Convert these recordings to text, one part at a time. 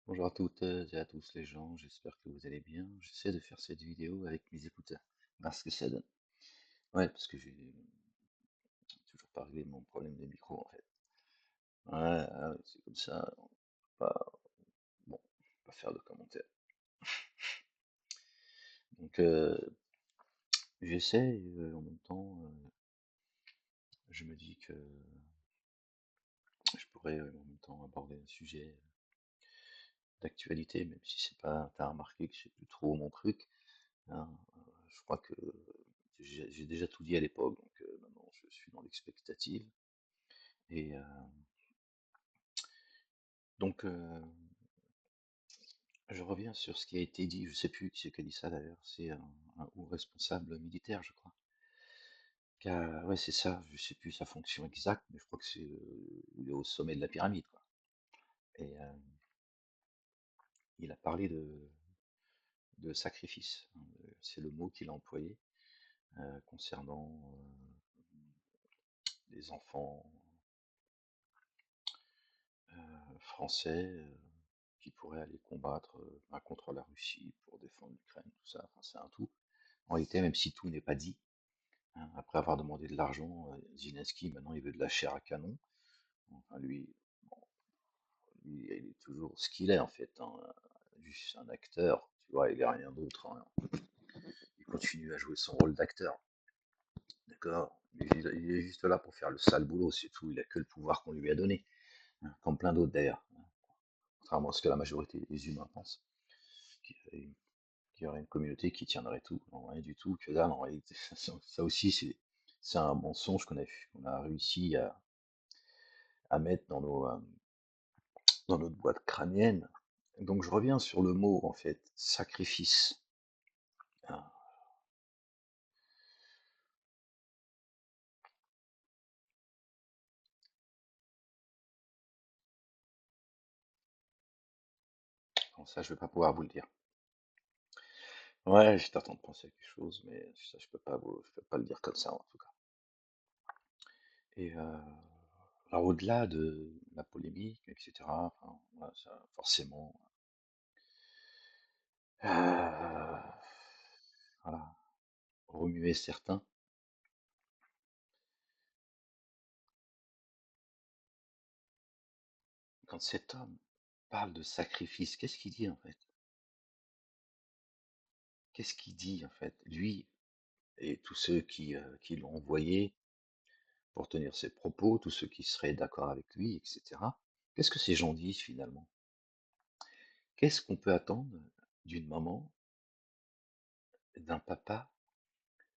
Bonjour à toutes et à tous les gens, j'espère que vous allez bien. J'essaie de faire cette vidéo avec mes écouteurs, voir ce que ça donne. Ouais, parce que j'ai toujours pas réglé mon problème de micro en fait. Ouais, ah ouais, c'est comme ça, on peut pas, bon, pas faire de commentaires. Donc j'essaie, en même temps, je me dis que je pourrais en même temps aborder un sujet d'actualité, même si c'est pas, t'as remarqué que c'est plus trop mon truc, hein. Je crois que j'ai déjà tout dit à l'époque, donc maintenant je suis dans l'expectative. Et donc, je reviens sur ce qui a été dit, je sais plus qui c'est qui a dit ça d'ailleurs, c'est un haut responsable militaire, je crois. Ouais, c'est ça, je sais plus sa fonction exacte, mais je crois que c'est il est au sommet de la pyramide, quoi. Et il a parlé de sacrifice, hein, c'est le mot qu'il a employé concernant des enfants français qui pourraient aller combattre contre la Russie pour défendre l'Ukraine, tout ça, enfin c'est un tout. En réalité, même si tout n'est pas dit, hein, après avoir demandé de l'argent, Zelensky, maintenant, il veut de la chair à canon. Enfin, lui, bon, lui, il est toujours ce qu'il est, en fait, hein, juste un acteur, tu vois, il est rien d'autre, hein. Il continue à jouer son rôle d'acteur, d'accord? Mais il est juste là pour faire le sale boulot, c'est tout. Il a que le pouvoir qu'on lui a donné, hein, comme plein d'autres d'ailleurs, hein, contrairement à ce que la majorité des humains pensent, qu'il y aurait une communauté qui tiendrait tout. Non, rien du tout, que dalle, en réalité. Ça aussi, c'est un mensonge qu'on a réussi à mettre dans notre boîte crânienne. Donc je reviens sur le mot, en fait, sacrifice. Ah, bon, ça, je vais pas pouvoir vous le dire. Ouais, j'étais en train de penser à quelque chose, mais ça, je peux pas le dire comme ça, en tout cas. Et alors, au-delà de la polémique, etc., enfin, voilà, ça, forcément, euh, voilà, remuer certains. Quand cet homme parle de sacrifice, qu'est-ce qu'il dit en fait? Qu'est-ce qu'il dit en fait? Lui et tous ceux qui l'ont envoyé pour tenir ses propos, tous ceux qui seraient d'accord avec lui, etc. Qu'est-ce que ces gens disent finalement? Qu'est-ce qu'on peut attendre d'une maman, d'un papa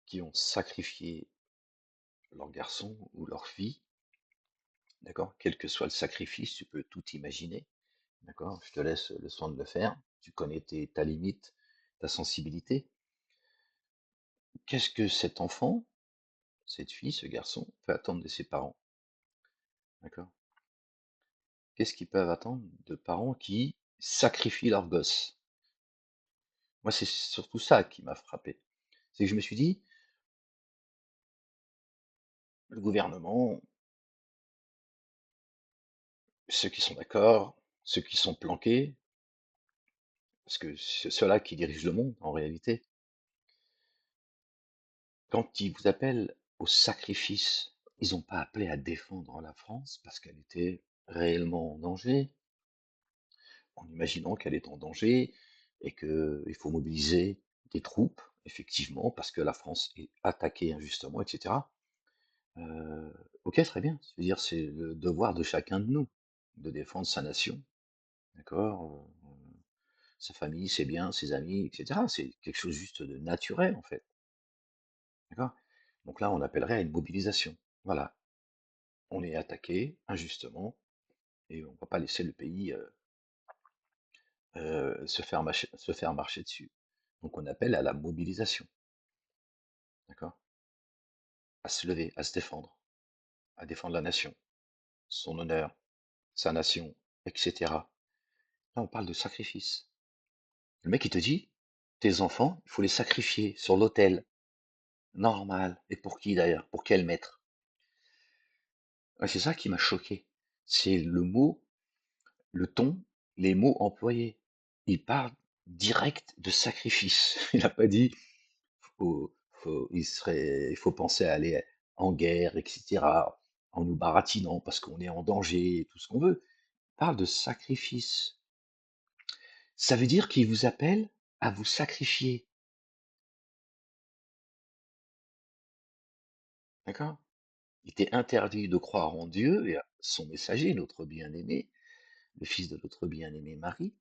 qui ont sacrifié leur garçon ou leur fille, d'accord? Quel que soit le sacrifice, tu peux tout imaginer, d'accord? Je te laisse le soin de le faire. Tu connais ta limite, ta sensibilité. Qu'est-ce que cet enfant, cette fille, ce garçon peut attendre de ses parents, d'accord? Qu'est-ce qu'ils peuvent attendre de parents qui sacrifient leurs gosses? Moi, c'est surtout ça qui m'a frappé. C'est que je me suis dit, le gouvernement, ceux qui sont d'accord, ceux qui sont planqués, parce que c'est ceux-là qui dirigent le monde en réalité, quand ils vous appellent au sacrifice, ils n'ont pas appelé à défendre la France parce qu'elle était réellement en danger, en imaginant qu'elle est en danger et qu'il faut mobiliser des troupes, effectivement, parce que la France est attaquée injustement, etc. Ok, très bien. Je veux dire, c'est le devoir de chacun de nous de défendre sa nation, d'accord, sa famille, ses biens, ses amis, etc. C'est quelque chose juste de naturel, en fait, d'accord. Donc là, on appellerait à une mobilisation. Voilà, on est attaqué injustement et on ne va pas laisser le pays se faire marcher dessus. Donc on appelle à la mobilisation, d'accord, à se lever, à se défendre, à défendre la nation, son honneur, sa nation, etc. Là, on parle de sacrifice. Le mec, il te dit, tes enfants, il faut les sacrifier sur l'autel. Normal. Et pour qui d'ailleurs? Pour quel maître? Ouais, c'est ça qui m'a choqué. C'est le mot, le ton les mots employés. Il parle direct de sacrifice. Il n'a pas dit il faut penser à aller en guerre, etc., en nous baratinant parce qu'on est en danger, tout ce qu'on veut. Il parle de sacrifice. Ça veut dire qu'il vous appelle à vous sacrifier. D'accord? Il t'est interdit de croire en Dieu et à son messager, notre bien-aimé, le fils de notre bien-aimé Marie,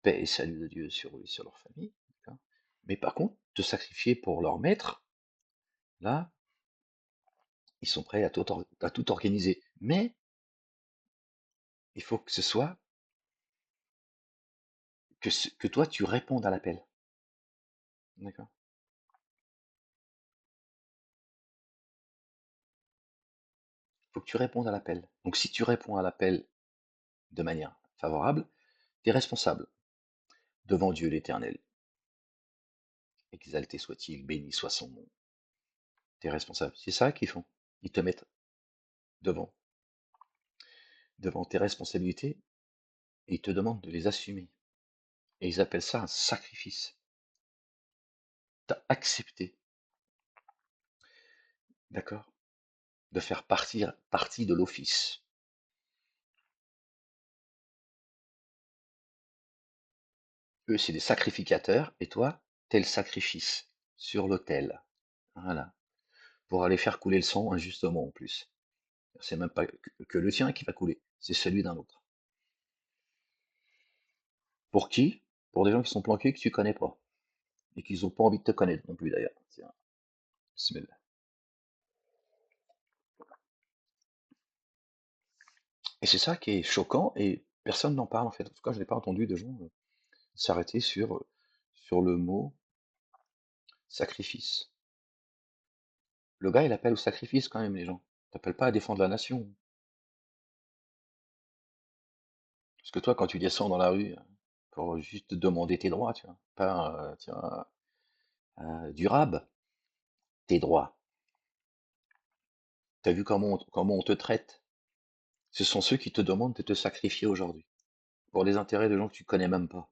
paix et salut de Dieu sur eux et sur leur famille. D'accord. Mais par contre, te sacrifier pour leur maître, là, ils sont prêts à tout organiser. Mais il faut que ce soit que toi, tu répondes à l'appel. D'accord. Il faut que tu répondes à l'appel. Donc si tu réponds à l'appel de manière favorable, tu es responsable devant Dieu l'Éternel. Exalté soit-il, béni soit son nom. Tu es responsable. C'est ça qu'ils font. Ils te mettent devant, devant tes responsabilités et ils te demandent de les assumer. Et ils appellent ça un sacrifice. Tu as accepté, d'accord, de faire partie de l'office. Eux, c'est des sacrificateurs et toi, t'es le sacrifice sur l'autel. Voilà. Pour aller faire couler le sang injustement en plus. C'est même pas que le tien qui va couler, c'est celui d'un autre. Pour qui? Pour des gens qui sont planqués que tu connais pas. Et qui n'ont pas envie de te connaître non plus d'ailleurs. Tiens, bismillah. Et c'est ça qui est choquant et personne n'en parle en fait. En tout cas, je n'ai pas entendu de gens s'arrêter sur le mot sacrifice. Le gars, il appelle au sacrifice quand même les gens. Il n'appelle pas à défendre la nation. Parce que toi, quand tu descends dans la rue pour juste te demander tes droits, tu vois, pas tiens, du rab, tes droits. T'as vu comment on te traite? Ce sont ceux qui te demandent de te sacrifier aujourd'hui, pour les intérêts de gens que tu connais même pas.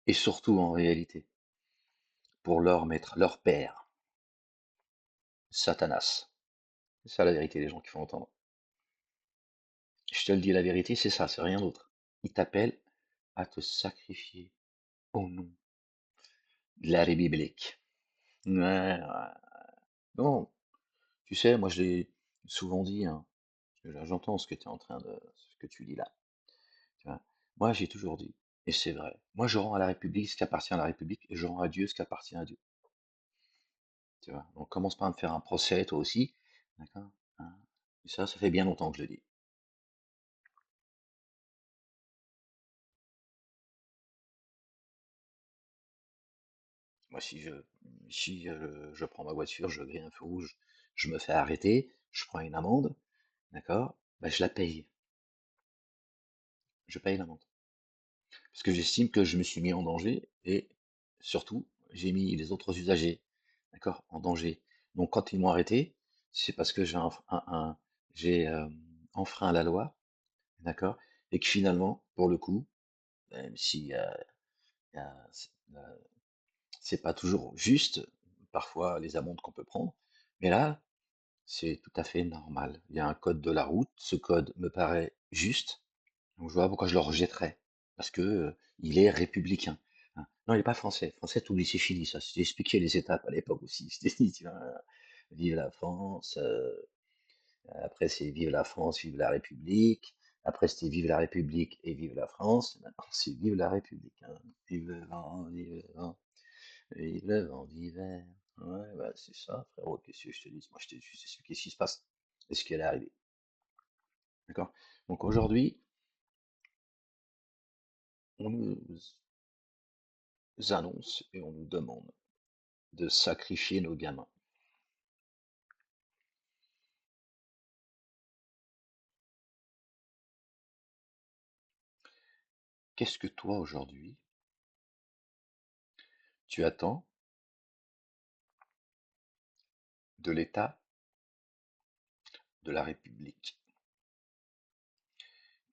Et surtout, en réalité, pour leur maître, leur père, Satanas. C'est ça la vérité des gens qu'il faut entendre. Je te le dis, la vérité, c'est ça, c'est rien d'autre. Ils t'appellent à te sacrifier au nom de la République. Ouais, ouais. Non, tu sais, moi je l'ai souvent dit, hein, j'entends ce que tu es en train de, ce que tu dis là. Tu vois. Moi j'ai toujours dit, et c'est vrai, moi je rends à la République ce qui appartient à la République et je rends à Dieu ce qui appartient à Dieu. Tu vois. Donc commence pas à me faire un procès toi aussi, d'accord? Hein. Et ça fait bien longtemps que je le dis. Moi si je prends ma voiture, je grille un feu rouge, je me fais arrêter, je prends une amende, d'accord? Bah, je la paye. Je paye l'amende. Parce que j'estime que je me suis mis en danger et surtout, j'ai mis les autres usagers, d'accord, en danger. Donc quand ils m'ont arrêté, c'est parce que j'ai enfreint la loi, d'accord, et que finalement, pour le coup, même si y a- c'est pas toujours juste, parfois les amendes qu'on peut prendre, mais là, c'est tout à fait normal. Il y a un code de la route, ce code me paraît juste, donc je vois pas pourquoi je le rejetterais. Parce que il est républicain. Hein. Non, il n'est pas français. Français, t'oublies, c'est fini, ça. Je t'ai expliqué les étapes à l'époque aussi. Je t'ai dit, tu vois, vive la France. Après, c'est vive la France, vive la République. Après, c'était vive la République et vive la France. Maintenant, c'est vive la République. Hein. Vive le vent, vive le vent, vive le vent d'hiver. Ouais, bah, c'est ça, frérot. Qu'est-ce que je te dis? Moi, je t'ai juste expliqué ce qui se passe et ce qui est arrivé. D'accord? Donc aujourd'hui, on nous annonce et on nous demande de sacrifier nos gamins. Qu'est-ce que toi, aujourd'hui, tu attends de l'État, de la République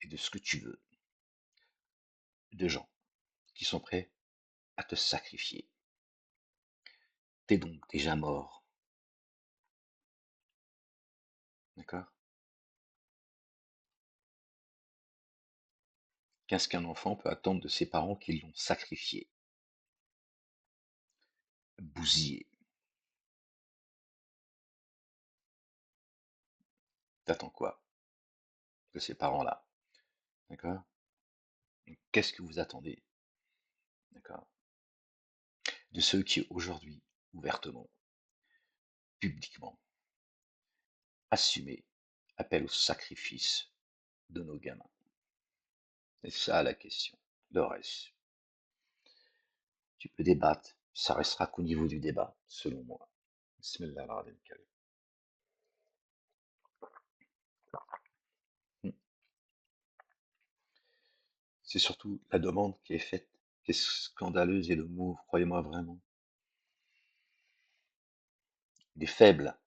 et de ce que tu veux? de gens qui sont prêts à te sacrifier. T'es donc déjà mort, d'accord? Qu'est-ce qu'un enfant peut attendre de ses parents qui l'ont sacrifié, bousillé? T'attends quoi de ces parents-là, d'accord? Qu'est-ce que vous attendez, d'accord? De ceux qui aujourd'hui, ouvertement, publiquement, assumer, appellent au sacrifice de nos gamins. C'est ça la question. Le reste, tu peux débattre, ça restera qu'au niveau du débat, selon moi. Bismillah ar-Rahman ar-Rahim. Hmm. C'est surtout la demande qui est faite, qui est scandaleuse et le mot, croyez-moi vraiment. Les faibles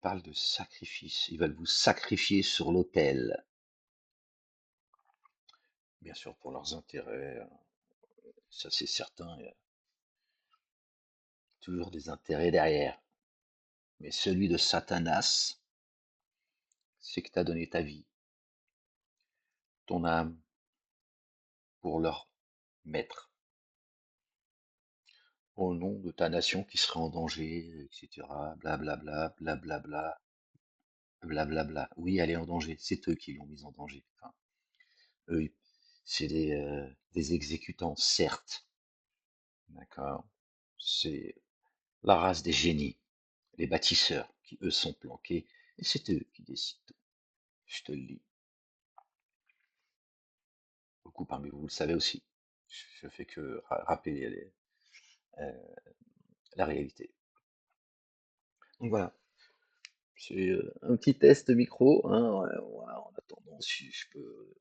parlent de sacrifice, ils veulent vous sacrifier sur l'autel, bien sûr pour leurs intérêts, ça c'est certain, il y a toujours des intérêts derrière. Mais celui de Satanas, c'est que tu as donné ta vie, ton âme, pour leur maître, au nom de ta nation qui serait en danger, etc. Blablabla, blablabla, blablabla. Oui, elle est en danger, c'est eux qui l'ont mise en danger. Enfin, eux, c'est des exécutants, certes, d'accord. C'est la race des génies, les bâtisseurs, qui eux sont planqués, et c'est eux qui décident tout. Je te le dis. Beaucoup parmi vous le savez aussi. Je fais que rappeler euh, la réalité. Donc voilà, c'est un petit test micro, hein, ouais, voilà, en attendant si je peux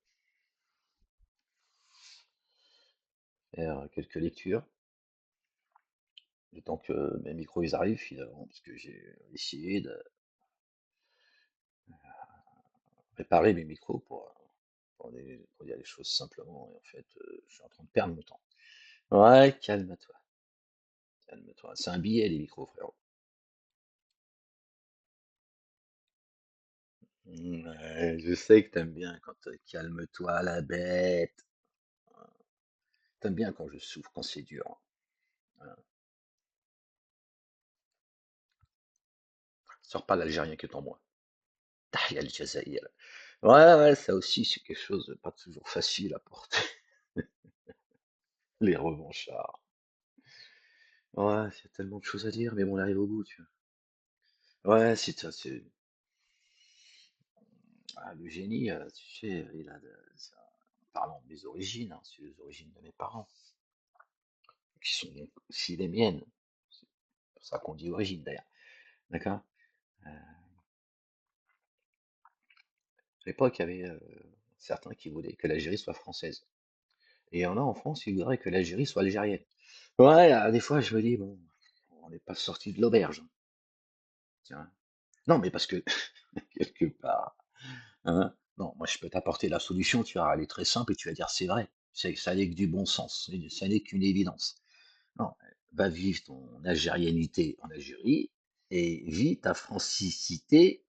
faire quelques lectures, le temps que mes micros ils arrivent finalement, parce que j'ai essayé de préparer mes micros pour dire les choses simplement, et en fait, je suis en train de perdre mon temps. Ouais, calme-toi, calme-toi. C'est un billet les micros, frérot. Ouais, je sais que t'aimes bien quand calme-toi la bête. T'aimes bien quand je souffre, quand c'est dur. Voilà. Sors pas l'Algérien qui est en moi. Tahia al-Jazaïr. Ouais, ouais, ça aussi, c'est quelque chose de pas toujours facile à porter. Les revanchards. Ouais, il y a tellement de choses à dire, mais bon, on arrive au bout, tu vois. Ouais, c'est ça, c'est. Ah, le génie, tu sais, parlons de mes origines, hein, c'est les origines de mes parents, qui sont donc aussi les miennes. C'est pour ça qu'on dit origine d'ailleurs. D'accord? À l'époque, il y avait certains qui voulaient que l'Algérie soit française. Et il y en a en France qui voudraient que l'Algérie soit algérienne. Ouais, des fois, je me dis, bon, on n'est pas sorti de l'auberge, hein, tiens. Non, mais parce que, quelque part, hein, non, moi, je peux t'apporter la solution, tu vas aller très simple et tu vas dire, c'est vrai, ça n'est que du bon sens, ça n'est qu'une évidence. Non, va vivre ton algérianité en Algérie et vis ta francicité,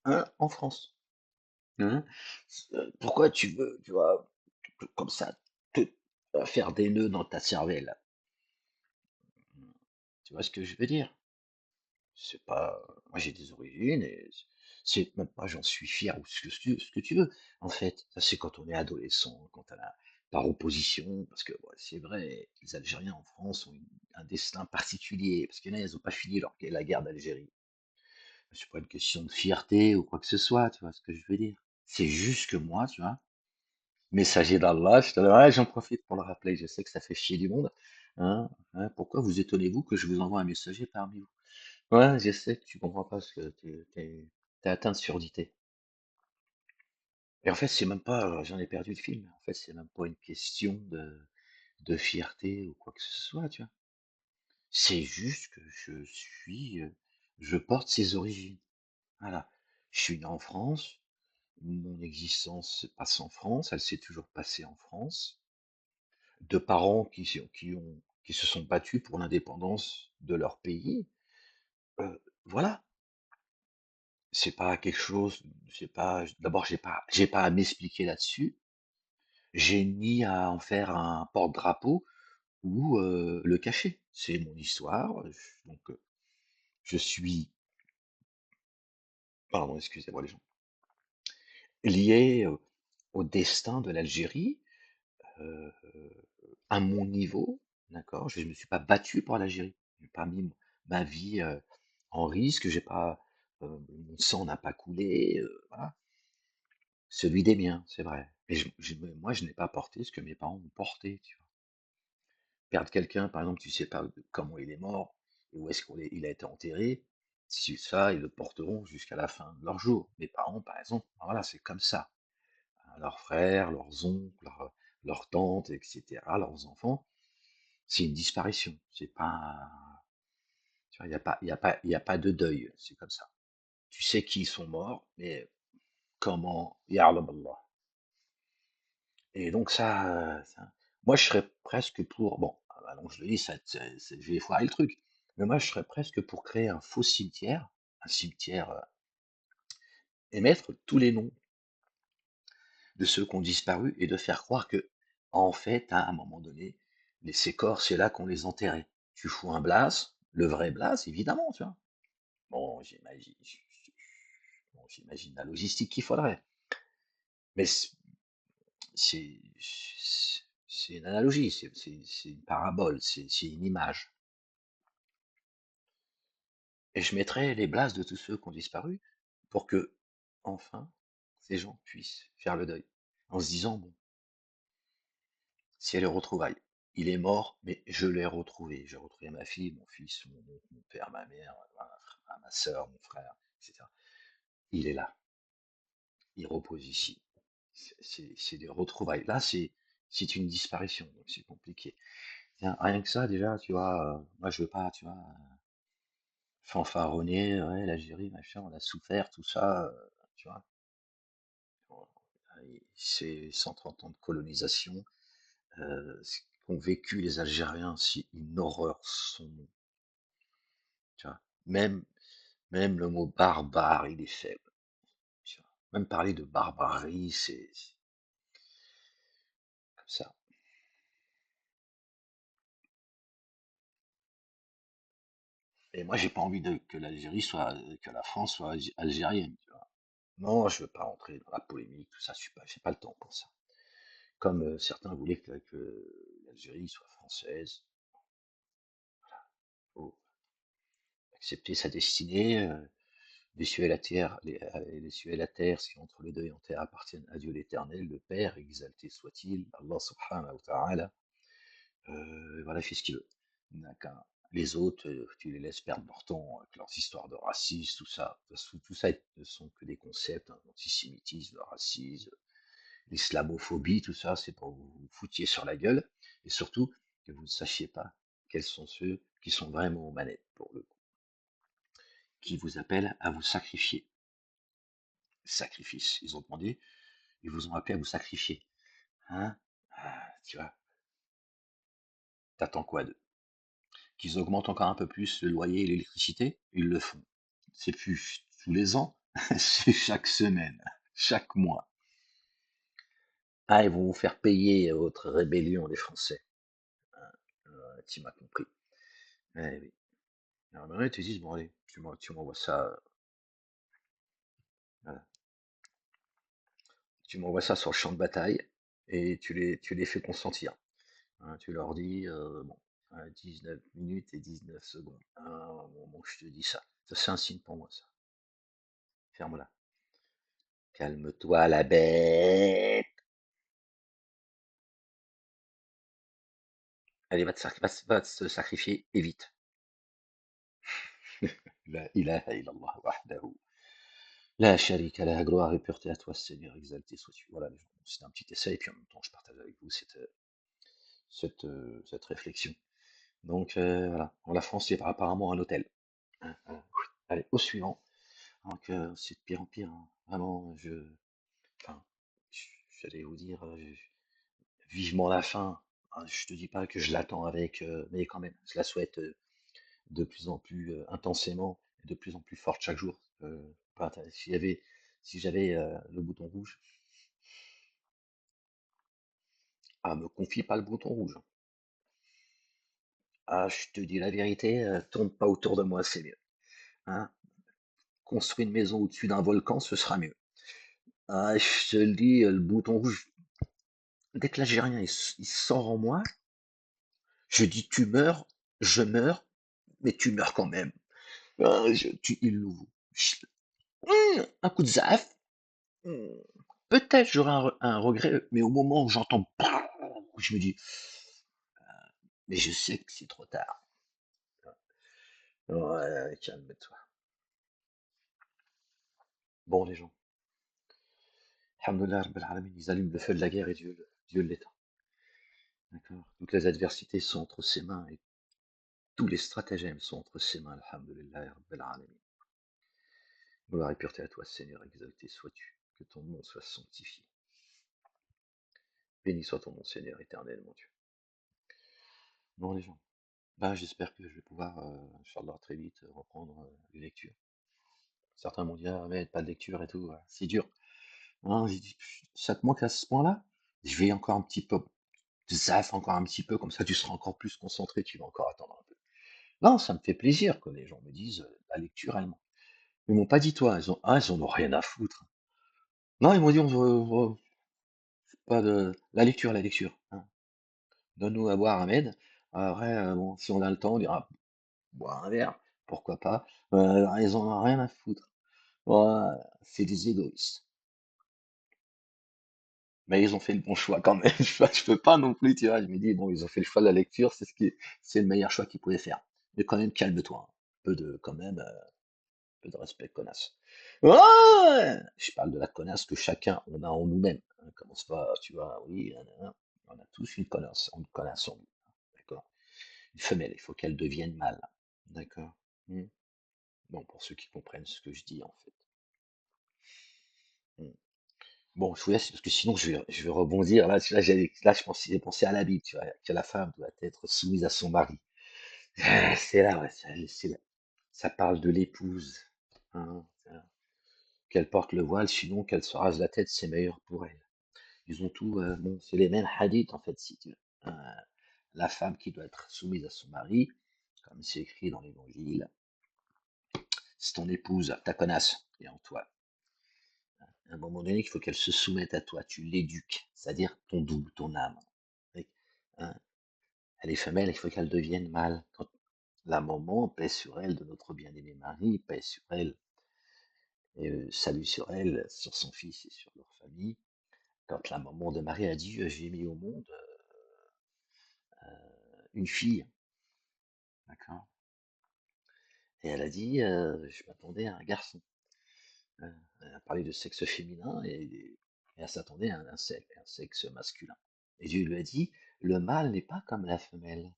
hein, en France. Hein. Pourquoi tu veux, tu vois, comme ça, te faire des nœuds dans ta cervelle? Tu vois ce que je veux dire? C'est pas, moi j'ai des origines et c'est même pas j'en suis fier ou ce que tu veux. En fait, ça c'est quand on est adolescent, quand on a par opposition, parce que ouais, c'est vrai, les Algériens en France ont un destin particulier, parce qu'il y en a, ils ont pas fini la guerre d'Algérie. C'est pas une question de fierté ou quoi que ce soit, tu vois ce que je veux dire. C'est juste que moi, tu vois, messager d'Allah, ouais, j'en profite pour le rappeler, je sais que ça fait chier du monde. Hein, hein, pourquoi vous étonnez-vous que je vous envoie un messager parmi vous? Ouais, je sais que tu comprends pas ce que t'es atteint de surdité. Et en fait, c'est même pas, j'en ai perdu le film. En fait, c'est même pas une question de fierté ou quoi que ce soit, tu vois. C'est juste que je porte ses origines. Voilà. Je suis né en France, mon existence se passe en France, elle s'est toujours passée en France, de parents qui se sont battus pour l'indépendance de leur pays. Voilà, c'est pas quelque chose, c'est pas, d'abord, j'ai pas à m'expliquer là-dessus, j'ai ni à en faire un porte-drapeau ou le cacher. C'est mon histoire, donc je suis, pardon, excusez-moi les gens, lié au destin de l'Algérie, euh, à mon niveau, d'accord? Je ne me suis pas battu pour l'Algérie. J'ai pas mis ma vie en risque. J'ai pas, mon sang n'a pas coulé. Voilà. Celui des miens, c'est vrai. Mais moi, je n'ai pas porté ce que mes parents ont porté. Tu vois. Perdre quelqu'un, par exemple, tu sais pas comment il est mort et où est-ce il a été enterré. Si ça, ils le porteront jusqu'à la fin de leur jour. Mes parents, par exemple, voilà, c'est comme ça. Leurs frères, leurs oncles, leurs tantes, etc., leurs enfants, c'est une disparition. C'est pas, tu vois, il y a pas de deuil. C'est comme ça. Tu sais qu'ils sont morts, mais comment, Ya'lam Allah. Et donc moi je serais presque pour, bon, ah bah non, je le dis, je vais foirer le truc, mais moi je serais presque pour créer un faux cimetière, un cimetière, et mettre tous les noms de ceux qui ont disparu et de faire croire que, en fait, à un moment donné, ces corps, c'est là qu'on les enterrait. Tu fous un blase, le vrai blase, évidemment, tu vois. Bon, j'imagine la logistique qu'il faudrait. Mais c'est c'est une analogie, c'est une parabole, c'est une image. Et je mettrai les blases de tous ceux qui ont disparu pour que, enfin, ces gens puissent faire le deuil. En se disant, bon, c'est les retrouvailles. Il est mort, mais je l'ai retrouvé. J'ai retrouvé ma fille, mon fils, mon oncle, mon père, ma mère, ma soeur, mon frère, etc. Il est là. Il repose ici. C'est des retrouvailles. Là, c'est une disparition, donc c'est compliqué. Tiens, rien que ça, déjà, tu vois, moi, je veux pas, tu vois, fanfaronner, ouais, l'Algérie, machin, on a souffert, tout ça, tu vois. Bon, c'est 130 ans de colonisation. Ce qu'ont vécu les Algériens, c'est une horreur sans nom, tu vois. Même le mot barbare, il est faible, tu vois. Même parler de barbarie, c'est comme ça. Et moi, j'ai pas envie que l'Algérie soit, que la France soit algérienne, tu vois. Non, je veux pas rentrer dans la polémique, tout ça, j'ai pas le temps pour ça. Comme certains voulaient que l'Algérie soit française, faut accepter sa destinée, les la terre, les cieux et la terre, ce qui est entre les deux et en terre appartiennent à Dieu l'Éternel, le Père, exalté soit-il, Allah subhanahu wa ta'ala. Voilà, il fait ce qu'il veut. D'accord. Les autres, tu les laisses perdre leur temps avec leurs histoires de racisme, tout ça. Tout ça ne sont que des concepts, hein, l'antisémitisme, le racisme, l'islamophobie, tout ça, c'est pour vous foutiez sur la gueule, et surtout que vous ne sachiez pas quels sont ceux qui sont vraiment aux manettes, pour le coup, qui vous appellent à vous sacrifier. Sacrifice. Ils ont demandé, ils vous ont appelé à vous sacrifier. Hein? Ah, tu vois, t'attends quoi d'eux? Qu'ils augmentent encore un peu plus le loyer et l'électricité? Ils le font. C'est plus tous les ans, c'est chaque semaine, chaque mois. Ah, ils vont vous faire payer votre rébellion, les Français. Tu m'as compris. Eh oui. Alors maintenant, ils te disent, bon allez, tu m'envoies ça, voilà. Tu m'envoies ça sur le champ de bataille et tu les fais consentir. Hein, tu leur dis, bon, 19 minutes et 19 secondes. Au moment que je te dis ça. Ça, c'est un signe pour moi, ça. Ferme-la. Calme-toi, la bête. Allez, va te sacrifier et vite. La ilaha illallah wahdahu. La sharika la gloire et pureté à toi, Seigneur, exalté sois-tu. Voilà, les gens. C'était un petit essai, et puis en même temps, je partage avec vous cette réflexion. Donc voilà, bon, la France c'est apparemment un hôtel. Hein, voilà. Allez, au suivant. Donc c'est de pire en pire, hein. Vraiment, Enfin, j'allais vous dire, vivement la fin. Hein, je te dis pas que je l'attends avec, mais quand même, je la souhaite de plus en plus intensément et de plus en plus forte chaque jour. Enfin, si j'avais le bouton rouge, ah, me confie pas le bouton rouge. Ah, je te dis la vérité, tourne pas autour de moi, c'est mieux. Hein. Construis une maison au-dessus d'un volcan, ce sera mieux. Ah, je te le dis, le bouton rouge, dès que l'Algérien il sort en moi, je dis tu meurs, je meurs, mais tu meurs quand même. Ah, il l'ouvre. Un coup de zaf. Hmm, peut-être j'aurai un regret, mais au moment où j'entends, je me dis, mais je sais que c'est trop tard. Ouais, calme-toi. Bon, les gens, alhamdoulilah, Rabbil Alamin, ils allument le feu de la guerre et Dieu l'éteint. D'accord. Toutes les adversités sont entre ses mains et tous les stratagèmes sont entre ses mains, alhamdoulilah, Rabbil Alamin. Gloire et pureté à toi, Seigneur, exalté sois-tu, que ton nom soit sanctifié. Béni soit ton nom, Seigneur, éternel, mon Dieu. Bon, les gens, ben, j'espère que je vais pouvoir, Inch'Allah, très vite reprendre les lectures. Certains m'ont dit, ah, mais pas de lecture et tout, c'est dur. Hein, j'ai dit, ça te manque à ce point-là? Je vais encore un petit peu, zaf, encore un petit peu, comme ça tu seras encore plus concentré, tu vas encore attendre un peu. Non, ça me fait plaisir que les gens me disent, la lecture, elle manque. Ils m'ont pas dit toi, ils en ont rien à foutre. Non, ils m'ont dit, pas de, la lecture. Hein. Donne-nous à boire, Ahmed. Après, bon, si on a le temps, on dira, boire un verre, pourquoi pas. Ils en ont rien à foutre. Ouais, c'est des égoïstes. Mais ils ont fait le bon choix quand même. Je peux pas non plus, tu vois. Je me dis, bon, ils ont fait le choix de la lecture, c'est le meilleur choix qu'ils pouvaient faire. Mais quand même, calme-toi. Un peu de, quand même, peu de respect, connasse. Ouais, je parle de la connasse que chacun on a en nous-mêmes. Hein, commence pas, tu vois, oui, on a tous une connasse en nous. D'accord. Une femelle, il faut qu'elle devienne mâle. D'accord. Hmm. Bon, pour ceux qui comprennent ce que je dis, en fait. Hmm. Bon, je vous laisse parce que sinon je vais rebondir. Là, j'ai pensé à la Bible, tu vois, que la femme doit être soumise à son mari. Ah, c'est là, ouais, ça parle de l'épouse. Hein, qu'elle porte le voile, sinon qu'elle se rase la tête, c'est meilleur pour elle. Ils ont tout, bon, c'est les mêmes hadiths en fait, si tu veux. La femme qui doit être soumise à son mari, comme c'est écrit dans l'évangile, c'est ton épouse, ta connasse, et en toi. À un moment donné, il faut qu'elle se soumette à toi, tu l'éduques, c'est-à-dire ton double, ton âme. Oui, hein. Elle est femelle, il faut qu'elle devienne mâle. Quand la maman paix sur elle de notre bien-aimé mari, paix sur elle, et salut sur elle, sur son fils et sur leur famille. Quand la maman de Marie a dit, j'ai mis au monde une fille, d'accord. Et elle a dit, je m'attendais à un garçon. Elle a parlé de sexe féminin et elle s'attendait à un sexe masculin. Et Dieu lui a dit, le mâle n'est pas comme la femelle.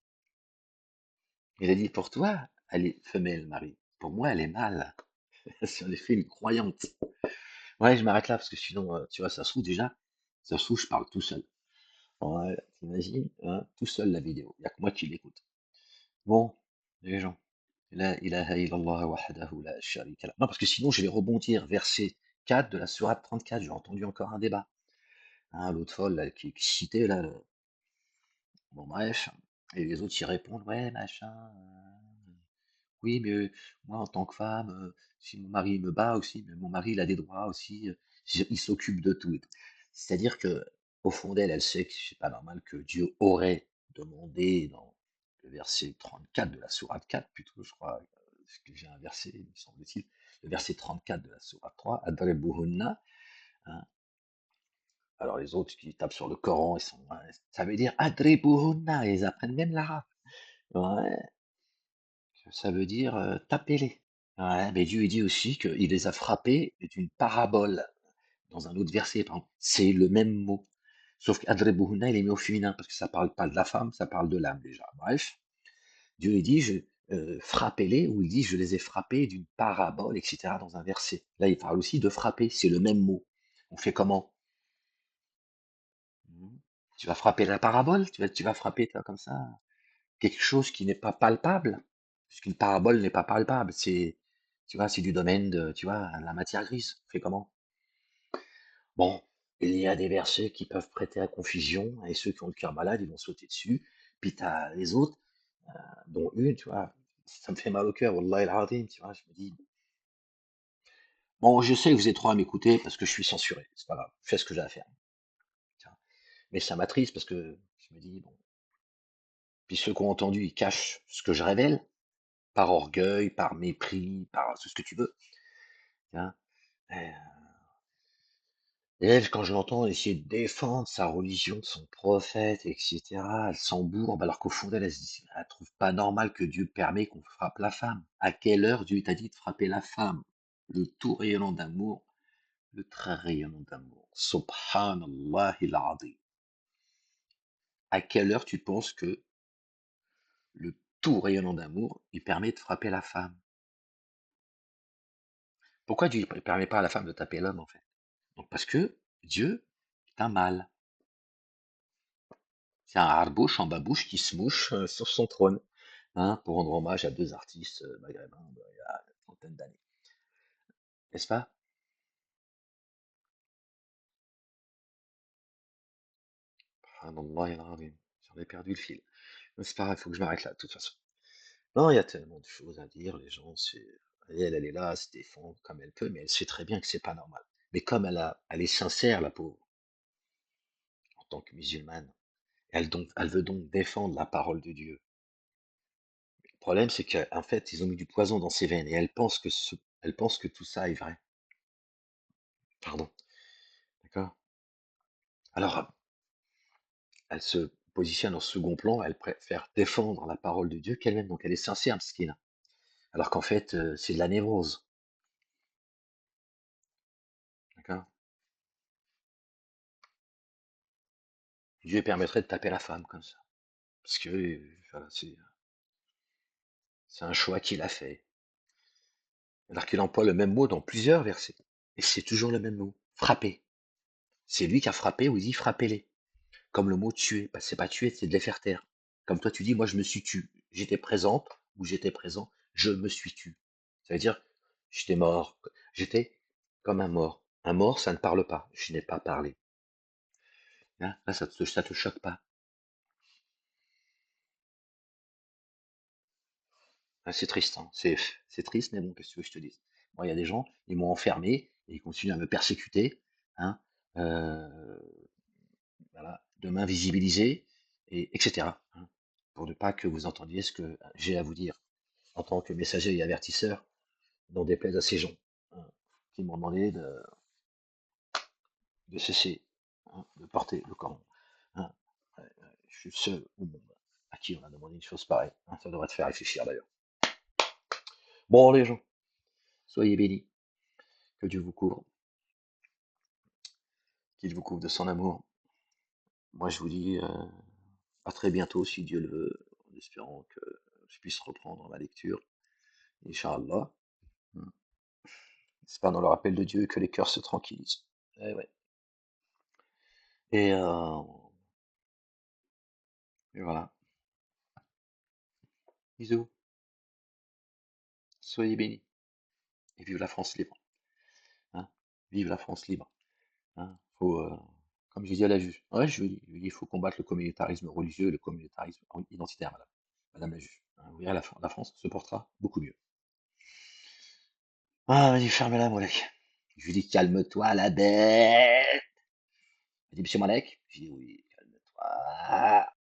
Il a dit, pour toi, elle est femelle, Marie. Pour moi, elle est mâle. C'est en effet une croyante. Ouais, je m'arrête là parce que sinon, tu vois, ça se trouve déjà, ça se trouve, je parle tout seul. Ouais, t'imagines, hein, tout seul la vidéo. Il n'y a que moi qui l'écoute. Bon, les gens. La ilaha illallah wahdahu la sharika lah. Non, parce que sinon, je vais rebondir. Verset 4 de la sourate 34. J'ai entendu encore un débat. Hein, l'autre folle là, qui citait là. Bon, bref. Et les autres y répondent, ouais, machin. Oui, mais moi, en tant que femme, si mon mari me bat aussi, mais mon mari, il a des droits aussi, il s'occupe de tout. C'est-à-dire que, au fond d'elle, elle sait que c'est pas normal que Dieu aurait demandé dans le verset 34 de la sourate 4, plutôt, je crois, parce que j'ai un verset, il me semble-t-il, le verset 34 de la sourate 3, Adrebuhunna, hein. Alors les autres qui tapent sur le Coran, ouais, ça veut dire Adrebuhunna, et ils apprennent même l'arabe. Ouais, ça veut dire tapez-les. Ouais, mais Dieu il dit aussi qu'il les a frappés d'une parabole dans un autre verset, par exemple. C'est le même mot. Sauf qu'Adrebuhunna, il est mis au féminin, parce que ça parle pas de la femme, ça parle de l'âme déjà. Bref, Dieu il dit, frappez-les, ou il dit, je les ai frappés d'une parabole, etc., dans un verset. Là, il parle aussi de frapper, c'est le même mot. On fait comment? Tu vas frapper la parabole, tu vas frapper comme ça quelque chose qui n'est pas palpable, puisqu'une parabole n'est pas palpable. Tu vois, c'est du domaine de, tu vois, la matière grise. Fait comment? Bon, il y a des versets qui peuvent prêter à confusion, et ceux qui ont le cœur malade, ils vont sauter dessus. Puis t'as les autres, dont une, tu vois, ça me fait mal au cœur, Wallah el-Azim, tu vois, je me dis, bon, je sais que vous êtes trop à m'écouter parce que je suis censuré, c'est pas grave, je fais ce que j'ai à faire. Tu vois. Mais ça m'attriste parce que je me dis, bon, puis ceux qui ont entendu, ils cachent ce que je révèle, par orgueil, par mépris, par tout ce que tu veux. Tu vois. Et, elle, quand je l'entends essayer de défendre sa religion, son prophète, etc., elle s'embourbe, alors qu'au fond d'elle, elle se dit, elle trouve pas normal que Dieu permet qu'on frappe la femme. À quelle heure Dieu t'a dit de frapper la femme? Le tout rayonnant d'amour, le très rayonnant d'amour. Subhanallah il-Azim. À quelle heure tu penses que le tout rayonnant d'amour, il permet de frapper la femme? Pourquoi Dieu ne permet pas à la femme de taper l'homme, en fait? Donc, parce que Dieu est un mâle. C'est un harbouche en babouche qui se mouche sur son trône, hein, pour rendre hommage à deux artistes maghrébins il y a une trentaine d'années. N'est-ce pas? Subhanallah el-Azim. J'en ai perdu le fil. Mais c'est pas grave, il faut que je m'arrête là, de toute façon. Non, il y a tellement de choses à dire, les gens, c'est. Elle est là, elle se défend comme elle peut, mais elle sait très bien que c'est pas normal. Mais comme elle est sincère, la pauvre, en tant que musulmane, elle veut donc défendre la parole de Dieu. Le problème, c'est qu'en fait, ils ont mis du poison dans ses veines et elle pense que tout ça est vrai. Pardon. D'accord? Alors, elle se positionne en second plan, elle préfère défendre la parole de Dieu qu'elle-même, donc elle est sincère, Mskina. Alors qu'en fait, c'est de la névrose. D'accord? Dieu permettrait de taper la femme comme ça. Parce que voilà, c'est un choix qu'il a fait. Alors qu'il emploie le même mot dans plusieurs versets. Et c'est toujours le même mot. Frapper. C'est lui qui a frappé ou il dit frappez-les. Comme le mot tuer. Bah, c'est pas tuer, c'est de les faire taire. Comme toi, tu dis, moi, je me suis tu. J'étais présente ou j'étais présent, je me suis tu. Ça veut dire, j'étais mort. J'étais comme un mort. Un mort, ça ne parle pas. Je n'ai pas parlé. Hein, là, ça te choque pas. Ah, c'est triste. Hein. C'est triste, mais bon, qu'est-ce que tu veux que je te dise? Moi, il y a des gens, ils m'ont enfermé et ils continuent à me persécuter. Hein, euh, voilà, de m'invisibiliser, et, etc. Hein, pour ne pas que vous entendiez ce que j'ai à vous dire en tant que messager et avertisseur, n'en déplaise à ces gens hein, qui m'ont demandé de cesser de porter le Coran. Hein. Je suis le seul au monde à qui on a demandé une chose pareille. Hein. Ça devrait te faire réfléchir d'ailleurs. Bon, les gens, soyez bénis, que Dieu vous couvre, qu'il vous couvre de son amour. Moi, je vous dis à très bientôt, si Dieu le veut, en espérant que je puisse reprendre ma lecture, Inch'Allah. C'est pas dans le rappel de Dieu que les cœurs se tranquillisent. Eh ouais. Et, euh, et voilà. Bisous. Soyez bénis. Et vive la France libre. Hein. Vive la France libre. Hein. Faut, comme j'ai dit à la juge. Ouais, je lui dis, il faut combattre le communautarisme religieux et le communautarisme identitaire, madame. Madame la juge. Hein, vous verrez, la France se portera beaucoup mieux. Ah, vas-y, ferme-la, Molek. Je lui dis, calme-toi, la bête. Il dit, monsieur Malek? Je dis, oui, calme-toi.